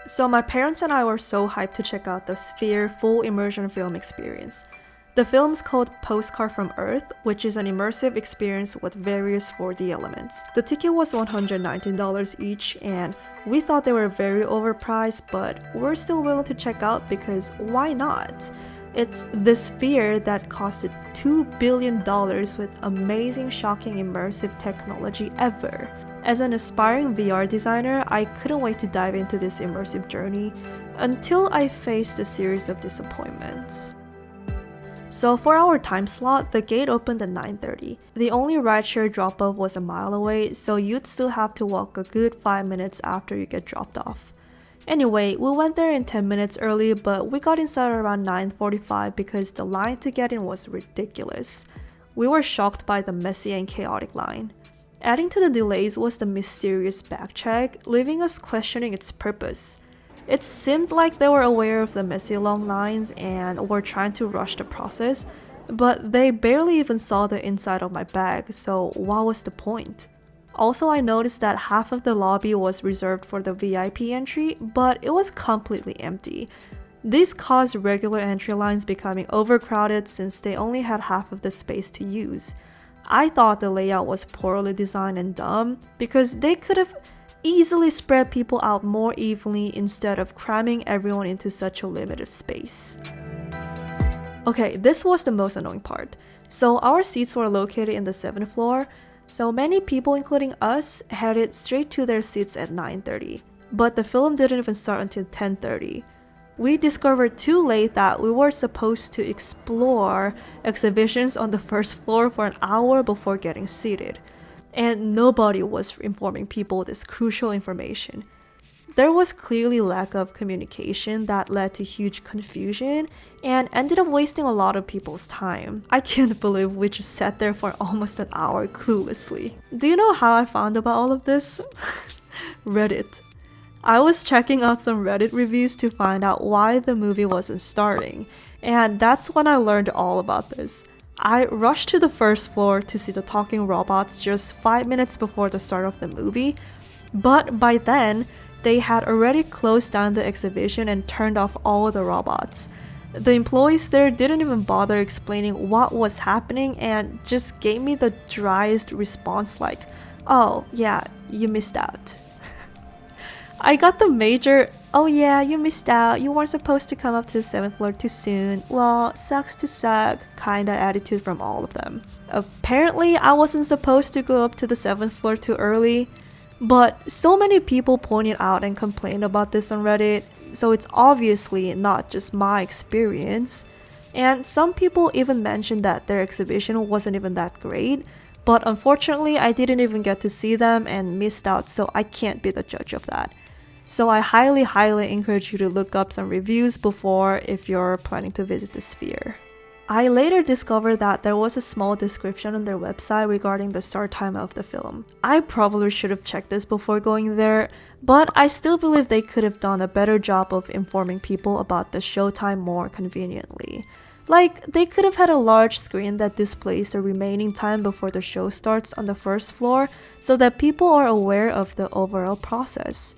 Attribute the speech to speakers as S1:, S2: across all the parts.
S1: So my parents and I were so hyped to check out the Sphere full immersion film experience. The film's called Postcard from Earth, which is an immersive experience with various 4D elements. The ticket was $119 each, and we thought they were very overpriced, but we're still willing to check out because why not? It's the Sphere that costed $2 billion with amazing, shocking, immersive technology ever. As an aspiring VR designer, I couldn't wait to dive into this immersive journey until I faced a series of disappointments. So for our time slot, the gate opened at 9:30. The only rideshare drop-off was a mile away, so you'd still have to walk a good 5 minutes after you get dropped off. Anyway, we went there in 10 minutes early, but we got inside around 9:45 because the line to get in was ridiculous. We were shocked by the messy and chaotic line. Adding to the delays was the mysterious bag check, leaving us questioning its purpose. It seemed like they were aware of the messy long lines and were trying to rush the process, but they barely even saw the inside of my bag, so what was the point? Also, I noticed that half of the lobby was reserved for the VIP entry, but it was completely empty. This caused regular entry lines becoming overcrowded since they only had half of the space to use. I thought the layout was poorly designed and dumb because they could have easily spread people out more evenly instead of cramming everyone into such a limited space. Okay, this was the most annoying part. So our seats were located in the 7th floor, so many people, including us, headed straight to their seats at 9:30, but the film didn't even start until 10:30. We discovered too late that we were supposed to explore exhibitions on the 1st floor for an hour before getting seated, and nobody was informing people this crucial information. There was clearly lack of communication that led to huge confusion and ended up wasting a lot of people's time. I can't believe we just sat there for almost an hour cluelessly. Do you know how I found about all of this? Reddit. I was checking out some Reddit reviews to find out why the movie wasn't starting, and that's when I learned all about this. I rushed to the 1st floor to see the talking robots just 5 minutes before the start of the movie, but by then, they had already closed down the exhibition and turned off all the robots. The employees there didn't even bother explaining what was happening and just gave me the driest response like, "Oh yeah, you missed out." I got the major, "Oh yeah, you missed out, you weren't supposed to come up to the 7th floor too soon, well, sucks to suck" kinda attitude from all of them. Apparently, I wasn't supposed to go up to the 7th floor too early, but so many people pointed out and complained about this on Reddit, so it's obviously not just my experience. And some people even mentioned that their exhibition wasn't even that great, but unfortunately I didn't even get to see them and missed out, so I can't be the judge of that. So I highly encourage you to look up some reviews before if you're planning to visit the Sphere. I later discovered that there was a small description on their website regarding the start time of the film. I probably should have checked this before going there, but I still believe they could have done a better job of informing people about the showtime more conveniently. Like, they could have had a large screen that displays the remaining time before the show starts on the 1st floor so that people are aware of the overall process.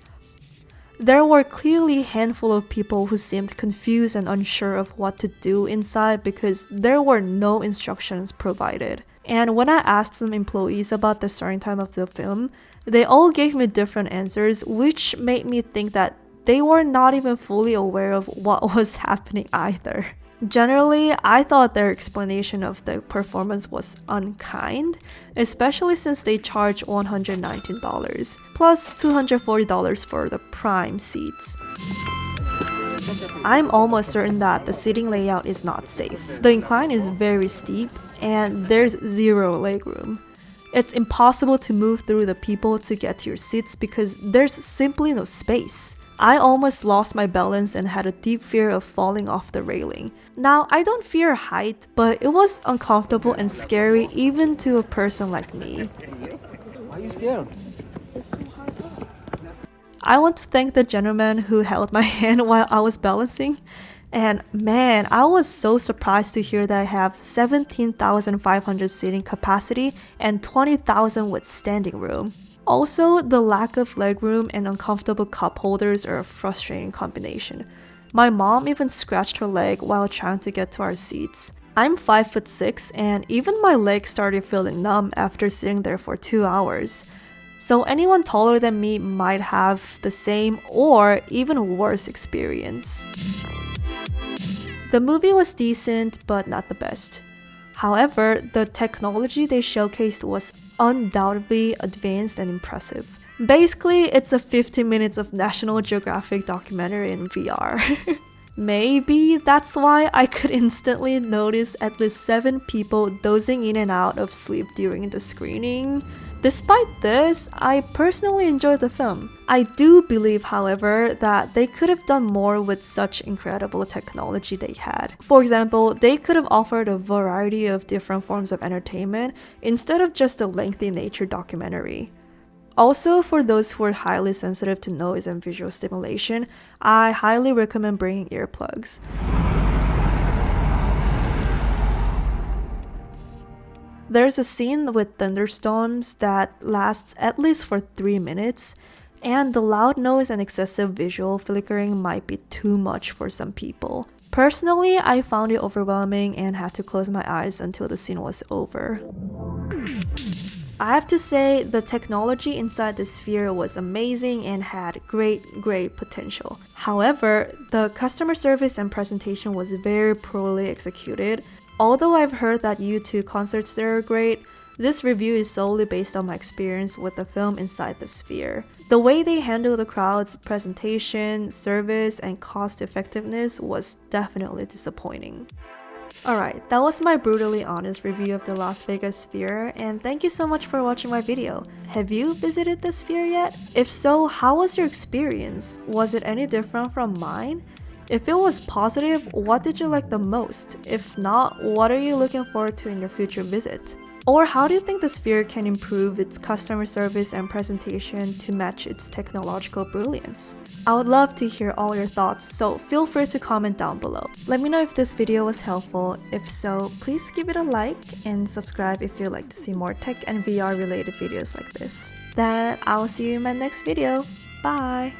S1: There were clearly a handful of people who seemed confused and unsure of what to do inside because there were no instructions provided. And when I asked some employees about the starting time of the film, they all gave me different answers, which made me think that they were not even fully aware of what was happening either. Generally, I thought their explanation of the performance was unkind, especially since they charge $119, plus $240 for the prime seats. I'm almost certain that the seating layout is not safe. The incline is very steep, and there's zero legroom. It's impossible to move through the people to get to your seats because there's simply no space. I almost lost my balance and had a deep fear of falling off the railing. Now, I don't fear height, but it was uncomfortable and scary even to a person like me.
S2: Why are you scared?
S1: I want to thank the gentleman who held my hand while I was balancing. And man, I was so surprised to hear that I have 17,500 seating capacity and 20,000 with standing room. Also, the lack of legroom and uncomfortable cup holders are a frustrating combination. My mom even scratched her leg while trying to get to our seats. I'm 5'6" and even my legs started feeling numb after sitting there for 2 hours. So anyone taller than me might have the same or even worse experience. The movie was decent, but not the best. However, the technology they showcased was undoubtedly advanced and impressive. Basically, it's a 15 minutes of National Geographic documentary in VR. Maybe that's why I could instantly notice at least 7 people dozing in and out of sleep during the screening. Despite this, I personally enjoyed the film. I do believe, however, that they could have done more with such incredible technology they had. For example, they could have offered a variety of different forms of entertainment instead of just a lengthy nature documentary. Also, for those who are highly sensitive to noise and visual stimulation, I highly recommend bringing earplugs. There's a scene with thunderstorms that lasts at least for 3 minutes, and the loud noise and excessive visual flickering might be too much for some people. Personally, I found it overwhelming and had to close my eyes until the scene was over. I have to say, the technology inside the sphere was amazing and had great potential. However, the customer service and presentation was very poorly executed. Although I've heard that U2 concerts there are great, this review is solely based on my experience with the film inside the sphere. The way they handle the crowd's presentation, service, and cost effectiveness was definitely disappointing. Alright, that was my brutally honest review of the Las Vegas Sphere, and thank you so much for watching my video. Have you visited the sphere yet? If so, how was your experience? Was it any different from mine? If it was positive, what did you like the most? If not, what are you looking forward to in your future visit? Or how do you think the sphere can improve its customer service and presentation to match its technological brilliance? I would love to hear all your thoughts, so feel free to comment down below. Let me know if this video was helpful. If so, please give it a like and subscribe if you'd like to see more tech and VR related videos like this. Then I'll see you in my next video. Bye!